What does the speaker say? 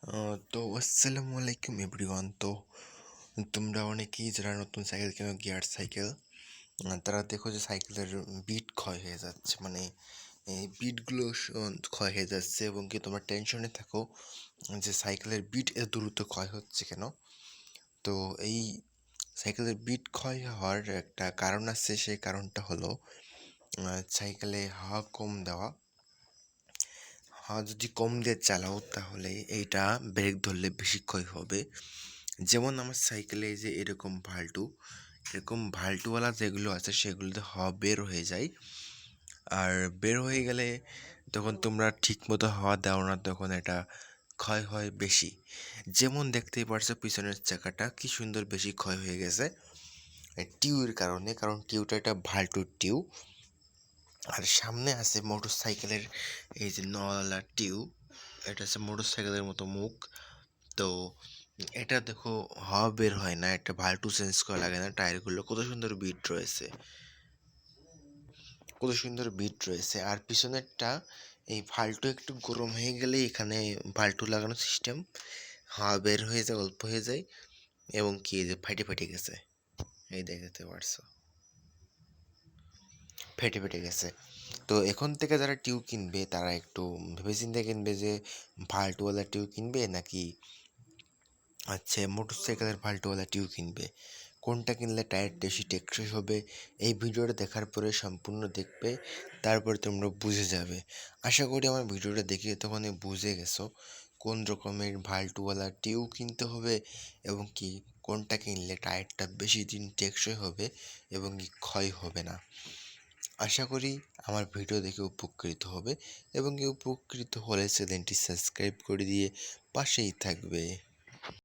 তো আসসালামু আলাইকুম এভরিওয়ান। তো তোমরা অনেকেই যারা নতুন সাইকেল কেনো, গিয়ার সাইকেল, তারা দেখো যে সাইকেলের বিট ক্ষয় হয়ে যাচ্ছে, মানে এই বিটগুলো ক্ষয় হয়ে যাচ্ছে, এবং কি তোমরা টেনশনে থাকো যে সাইকেলের বিট এত দ্রুত ক্ষয় হচ্ছে কেন। তো এই সাইকেলের বিট ক্ষয় হওয়ার একটা কারণ আছে, সেই কারণটা হলো সাইকেলে হাওয়া কম দেওয়া। হাওয়া যদি কম দিয়ে চালাও তাহলে এইটা ব্রেক ধরলে বেশি ক্ষয় হবে। যেমন আমার সাইকেলে যে এরকম ভাল্টুওয়ালা যেগুলো আছে সেগুলোতে হাওয়া বের হয়ে যায়, আর বের হয়ে গেলে তখন তোমরা ঠিক মতো হাওয়া দাও না, তখন এটা ক্ষয় হয় বেশি। যেমন দেখতেই পারছো পিছনের চাকাটা কি সুন্দর বেশি ক্ষয় হয়ে গেছে টিউয়ের কারণে, কারণ টিউটা একটা ভাল্টুর টিউ। আর সামনে আছে মোটর সাইকেলের এই যে নওয়ালা টিউ, এটা হচ্ছে মোটর সাইকেলের মতো মুখ। তো এটা দেখো হাওয়া বের হয় না, একটা ভাল্টু চেঞ্জ করা লাগে না, টায়ারগুলো কত সুন্দর বিট রয়েছে। আর পিছনেরটা এই ভাল্টু একটু গরম হয়ে গেলে এখানে ভাল্টু লাগানো সিস্টেম, হাওয়া বের হয়ে যায়, অল্প হয়ে যায়, এবং কি এই যে ফেটে গেছে, এই দেখতে পারছো ফেটে গেছে। তো এখন থেকে যারা টিউব কিনবে তারা একটু ভেবেচিন্তে কিনবে যে ভাল্টুওয়ালা টিউব কিনবে নাকি মোটর সাইকেলের ভাল্টুওয়ালা টিউব কিনবে। কোনটা কিনলে টায়ার বেশি টেকসই হবে, এই ভিডিওটা দেখার পরে সম্পূর্ণ দেখবে, তারপরে তোমরা বুঝে যাবে। আশা করি আমার ভিডিওটা দেখে তখন বুঝে গেছো কোন রকমের ভাল্টুওয়ালা টিউব কিনতে হবে, এবং কি কোনটা কিনলে টায়ারটা বেশি দিন টেকসই হবে এবং কি ক্ষয় হবে না। আশা করি আমার ভিডিও দেখে উপকৃত হবে, এবং উপকৃত হলে চ্যানেলটি সাবস্ক্রাইব করে দিয়ে পাশেই থাকবে।